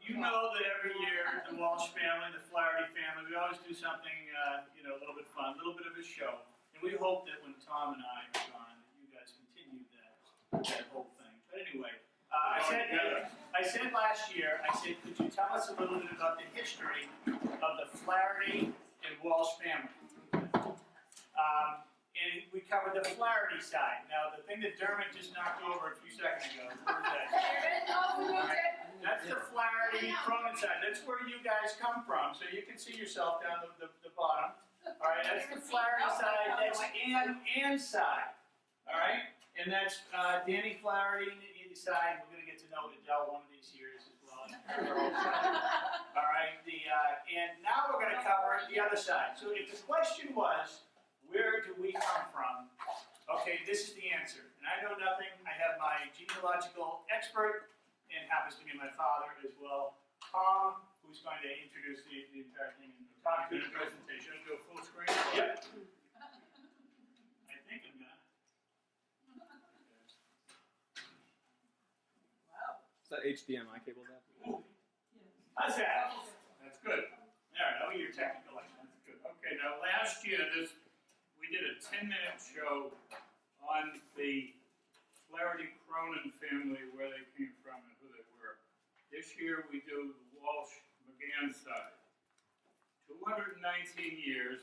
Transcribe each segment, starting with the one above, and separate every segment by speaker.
Speaker 1: You know that every year, the Walsh family, the Flaherty family, we always do something, a little bit fun, a little bit of a show. And we hope that when Tom and I are gone, that you guys continue that whole thing. But anyway, I said last year, could you tell us a little bit about the history of the Flaherty and Walsh family? And we covered the Flaherty side. Now, the thing that Dermot just knocked over a few seconds ago, what was that? That's the Flaherty Cronin side. That's where you guys come from. So you can see yourself down the bottom. All right, that's the Flaherty side. That's Ann's side. All right, and that's Danny Flaherty side. We're going to get to know Adele one of these years as well. All right, and now we're going to cover the other side. So if the question was, where do we come from? Okay, this is the answer. And I know nothing. I have my genealogical expert, and happens to be my father as well, Tom, who's going to introduce the entire thing and talk through the presentation.
Speaker 2: Do a full screen?
Speaker 1: Yep. I think I'm gonna.
Speaker 3: Wow. Is that HDMI cable there?
Speaker 1: How's that?
Speaker 2: That's good.
Speaker 1: All right, I'll get your technical lesson. That's good.
Speaker 2: Okay, now last year we did a 10-minute show on the Flaherty Cronin family, where they came from and who they were. This year we do the Walsh McGann side. 219 years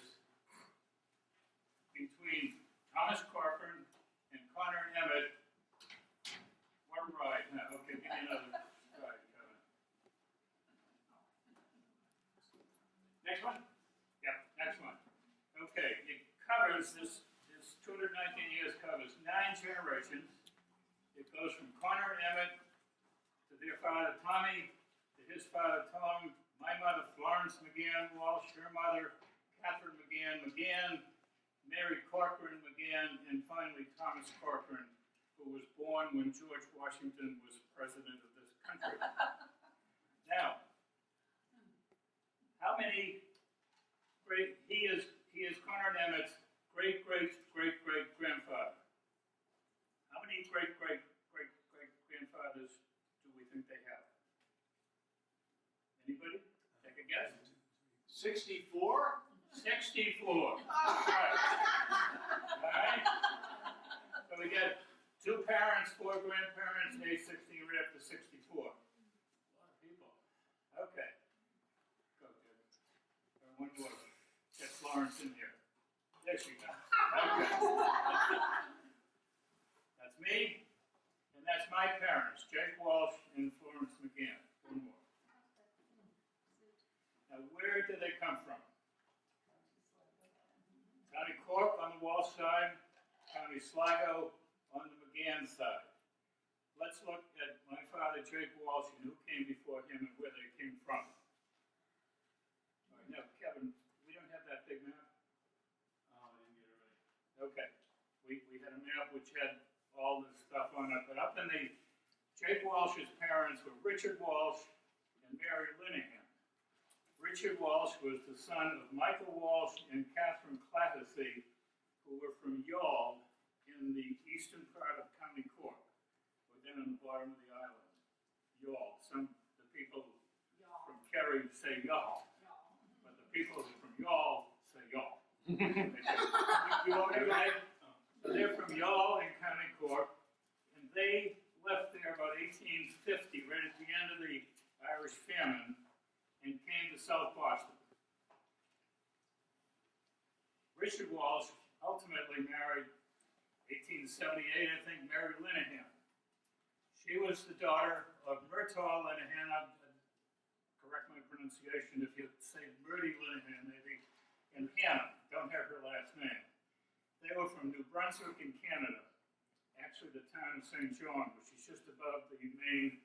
Speaker 2: between Thomas Corcoran and Connor and Emmett. One ride. Now, okay, give me another ride, Kevin.
Speaker 1: Next one.
Speaker 2: Yep, next one. Okay, it covers this 219 years covers 9 generations. It goes from Connor and Emmett to their father Tommy, to his father Tom, my mother Florence McGann Walsh, her mother Catherine McGann, Mary Corcoran McGann, and finally Thomas Corcoran, who was born when George Washington was president of this country. Now, how many he is Connor and Emmett's great-great-great-great-grandfather. How many great-great-great-great-grandfathers do we think they have? Anybody? Take a guess?
Speaker 1: 64?
Speaker 2: 64. All right. All right? So we get 2 parents, 4 grandparents, age 16, right up to 64. A lot of people. Okay. Go, David. One more. Get Florence in here. There she goes. Okay. That's me, and that's my parents, Jake Walsh and Florence McGann. One more. Now, where did they come from? County Cork on the Walsh side, County Sligo on the McGann side. Let's look at my father, Jake Walsh, and who came before him and where they came from. All right, now, Kevin, we don't have that big map.
Speaker 1: Oh, I didn't get it right.
Speaker 2: Okay, we had a map which had all this stuff on it, but up in the, Jake Walsh's parents were Richard Walsh and Mary Linehan. Richard Walsh was the son of Michael Walsh and Catherine Clattersey, who were from Youghal in the eastern part of County Cork, or down on the bottom of the island. Youghal. The people from Kerry say Youghal, but the people from Youghal say Youghal. You want me to go ahead? So they're from Youghal in County Cork, and they left there about 1850, right at the end of the Irish famine, and came to South Boston. Richard Walsh ultimately married, 1878, I think, Mary Linehan. She was the daughter of Murtaugh Linehan. I'll correct my pronunciation if you say Murdy Linehan, maybe, and Hannah. Don't have her last name. They were from New Brunswick in Canada, actually the town of St. John, which is just above the Maine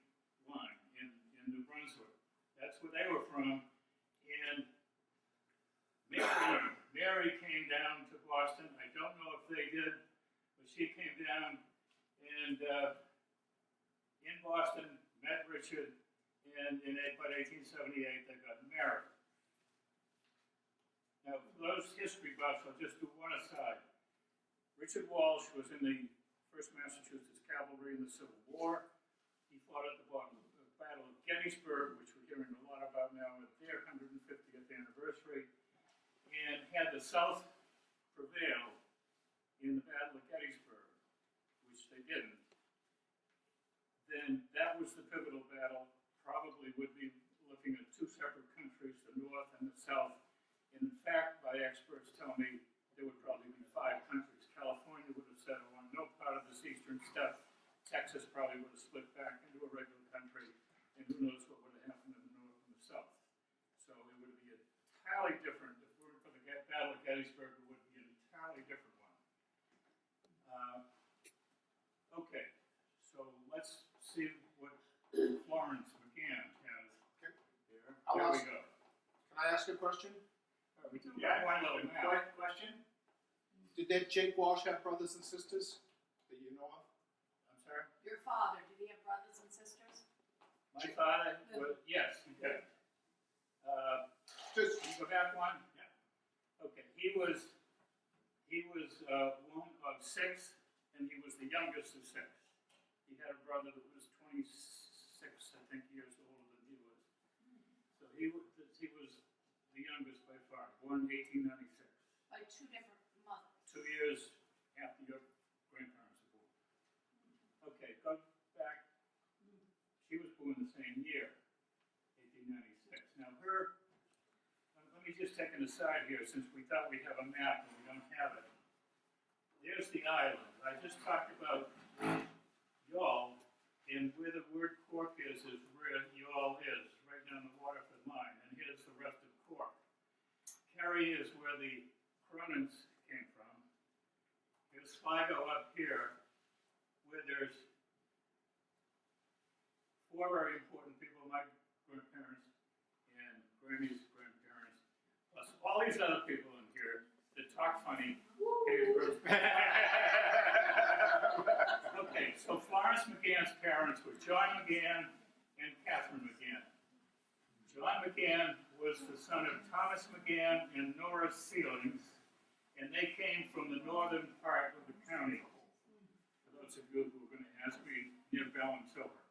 Speaker 2: line in New Brunswick. That's where they were from, and Mary came down to Boston. I don't know if they did, but she came down and in Boston met Richard, and in about 1878 they got married. Now, for those history buffs, I'll just do one aside. Richard Walsh was in the 1st Massachusetts Cavalry in the Civil War. He fought at the Battle of Gettysburg, which we hear about now at their 150th anniversary, and had the South prevail in the Battle of Gettysburg, which they didn't, then that was the pivotal battle. Probably would be looking at two separate countries, the North and the South. And in fact, by experts tell me, there would probably be 5 countries. California would have settled on no part of this eastern steppe. Texas probably would have split back into a regular country, and who knows what would have happened in the North and the South. So it would be entirely different. If we were for the Battle of Gettysburg, it would be an entirely different one. Okay, so let's see what Florence McGann has
Speaker 4: Okay.
Speaker 2: there.
Speaker 4: I'll
Speaker 2: There we
Speaker 4: ask-
Speaker 2: go.
Speaker 4: Can I ask a question?
Speaker 2: We do
Speaker 1: Yeah,
Speaker 2: have one little map.
Speaker 1: question?
Speaker 4: Did that Jake Walsh have brothers and sisters that you know of?
Speaker 2: I'm sorry?
Speaker 5: Your father, did he have brothers and sisters?
Speaker 2: My father was, yes, he did.
Speaker 4: Just,
Speaker 2: Can you go back one?
Speaker 1: Yeah.
Speaker 2: Okay, he was one of 6, and he was the youngest of 6. He had a brother that was 26, I think, years older than he was. So he was the youngest by far, born in 1896.
Speaker 5: By two different mothers?
Speaker 2: 2 years after your grandparents were born. Okay, go back. She was born the same year, 1896. Now let me just take an aside here, since we thought we'd have a map and we don't have it. There's the island. I just talked about Y'all, and where the word Cork is where Y'all is, right down the Waterford line, and here's the rest of Cork. Kerry is where the Cronins came from. Here's Sligo up here, where there's 4 very important people, my grandparents and Grammy's grandparents, plus all these other people in here that talk funny. Okay, so Florence McGann's parents were John McGann and Catherine McGann. John McGann was the son of Thomas McGann and Nora Seelings, and they came from the northern part of the county. For those of you who are going to ask me, near Bell and Silver.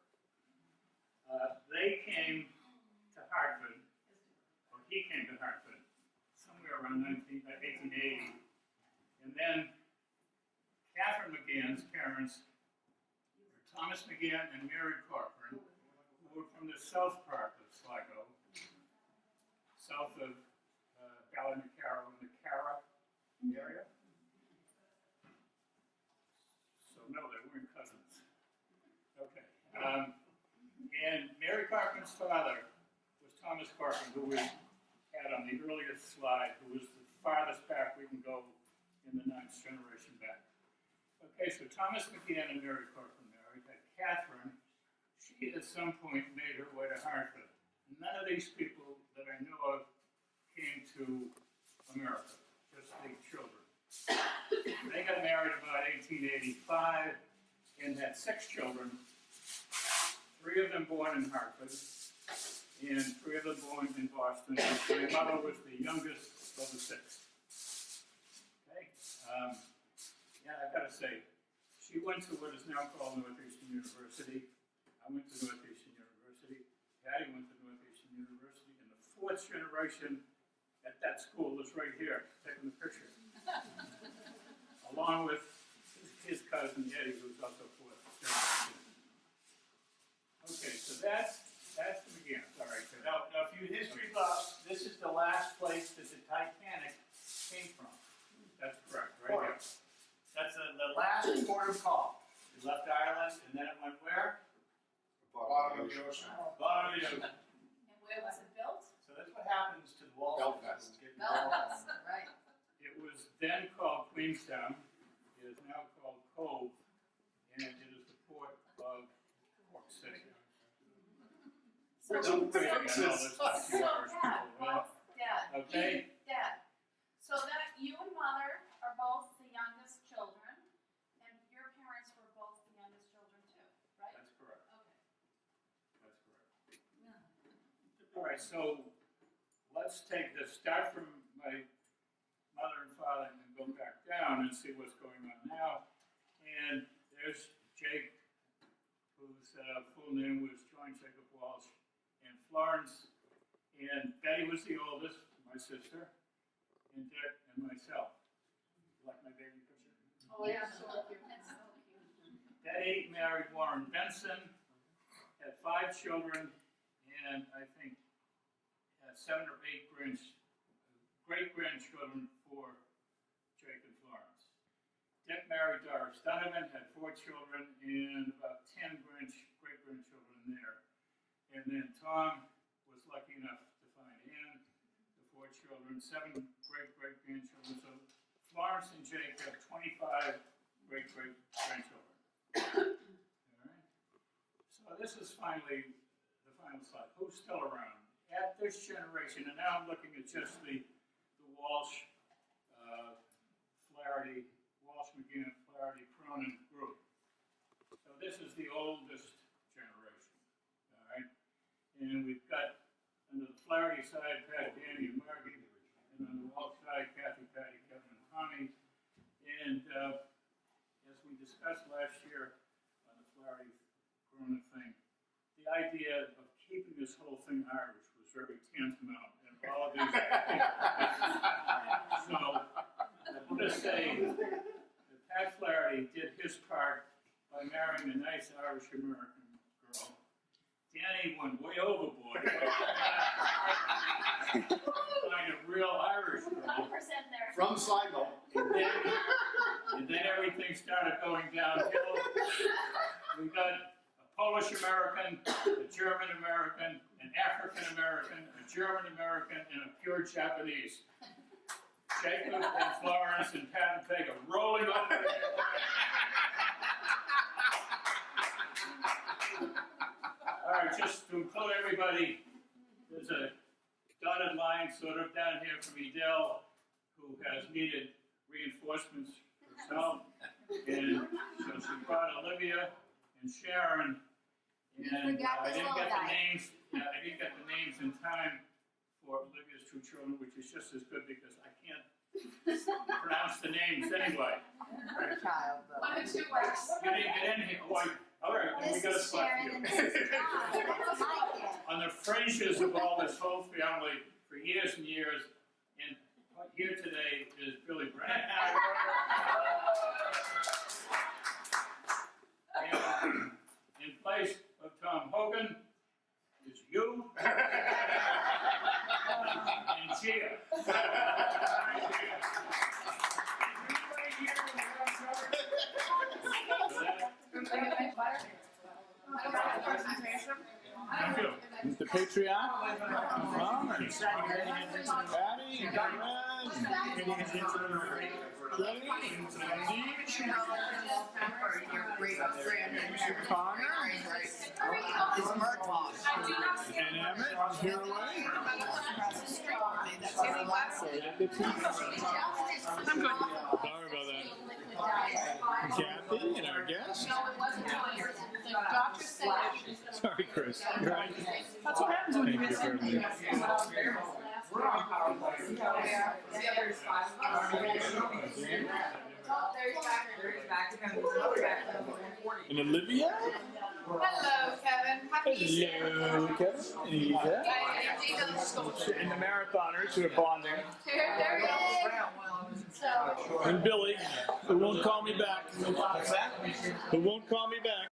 Speaker 2: They came to Hartford, or he came to Hartford, somewhere around 1880. And then Catherine McGann's parents were Thomas McGann and Mary Corcoran, who were from the south part of Sligo, south of Ballymacarrow in the Cara area. So no, they weren't cousins. Okay. And Mary Corcoran's father was Thomas Corcoran, who we had on the earliest slide, who was the farthest back we can go in the 9th generation back. Okay, so Thomas McGann and Mary Corcoran married. Had Catherine, she at some point made her way to Hartford. None of these people that I know of came to America, just the children. They got married about 1885 and had 6 children, 3 of them born in Hartford, and 3 of them born in Boston. My mother was the youngest of the 6. Okay. Yeah, I've got to say, she went to what is now called Northeastern University. I went to Northeastern University. Patty went to Northeastern University. And the 4th generation at that school is right here, taking the picture. Along with his cousin Eddie, who's also 4th generation. Okay, so that's the beginning. All right, good.
Speaker 1: Now, if you history buffs, this is the last place that the Titanic came from.
Speaker 2: That's correct, right here.
Speaker 1: That's the last port of call. It left Ireland, and then it went where?
Speaker 4: bottom of the ocean.
Speaker 1: Bottom of the ocean.
Speaker 5: And where was it built?
Speaker 1: So that's what happens to the Walsh.
Speaker 4: Belfast.
Speaker 5: Belfast, right.
Speaker 2: It was then called Queenstown. It is now called Cove, and it is the port of Cork City.
Speaker 5: So,
Speaker 4: Don't
Speaker 5: so,
Speaker 4: put it
Speaker 2: I know
Speaker 4: in.
Speaker 2: this stuff you Irish
Speaker 5: Dad,
Speaker 2: people know.
Speaker 5: Dad,
Speaker 2: Okay?
Speaker 5: Dad, so that you and Mother are both the youngest children, and your parents were both the youngest children too, right?
Speaker 2: That's correct.
Speaker 5: Okay.
Speaker 2: That's correct. All right, so let's take this, start from my mother and father and go back down and see what's going on now. And there's Jake, whose full name was John Jacob Walsh, and Florence And Betty was the oldest, my sister, and Dick and myself. Like my baby picture?
Speaker 5: Oh, yeah, so cute. That's so cute.
Speaker 2: Betty married Warren Benson, had 5 children, and I think had 7 or 8 great-grandchildren for Jake and Florence. Dick married Doris Donovan, had 4 children, and about 10 great-grandchildren there. And then Tom was lucky enough to find Ann, the 4 children, 7 great-great-grandchildren. So Florence and Jake have 25 great-great-grandchildren. All right. So this is finally the final slide. Who's still around? At this generation, and now I'm looking at just the Walsh, Flaherty, Walsh, McGann, Flaherty, Cronin group. So this is the oldest generation. All right. And we've got on the Flaherty side, Pat, Danny, and Margie, and on the Walsh side, Kathy, Patty, Kevin, and Tommy. And as we discussed last year on the Flaherty Cronin thing, the idea of keeping this whole thing Irish was very tantamount in all of these. So I want to say that Pat Flaherty did his part by marrying a nice Irish American girl. Danny went way overboard. Find a real Irish girl.
Speaker 5: 100% there.
Speaker 4: From Sligo.
Speaker 2: And then everything started going downhill. We got a Polish American, a German American, an African American, a German American, and a pure Japanese. Jacob and Florence and Pat and Peg are rolling over. All right, just to include everybody, there's a dotted line sort of down here from Edel, who has needed reinforcements herself. And so she brought Olivia and Sharon. And I didn't get the names. Yeah, I didn't get the names in time for Olivia's 2 children, which is just as good because I can't pronounce the names anyway. Right?
Speaker 6: Child, though.
Speaker 5: 1 and 2 works.
Speaker 2: You didn't get in here. Oh, all right, then we got a
Speaker 6: This is
Speaker 2: spot
Speaker 6: Sharon
Speaker 2: for
Speaker 6: and
Speaker 2: you.
Speaker 6: this is John. That's my kid.
Speaker 2: On the fringes of all this whole family for years and years, and here today is Billy Brennan. And in place of Tom Hogan is you and Gia. Thank you.
Speaker 3: Mr. Patriarch, Tom, and Patty, and Connor,
Speaker 6: It's Murtaugh.
Speaker 3: and Emmett, here away. I'm good. Sorry about that. Kathy and our guest.
Speaker 5: Doctor said.
Speaker 3: Sorry, Chris. You're right.
Speaker 7: That's what happens when you
Speaker 3: Thank
Speaker 7: miss
Speaker 3: you very much. And Olivia?
Speaker 5: Hello, Kevin. Happy Easter.
Speaker 3: Hello, Kevin. And Eva. And the marathoners who are bonding.
Speaker 5: There he is. So.
Speaker 3: And Billy, who won't call me back. Who won't call me back.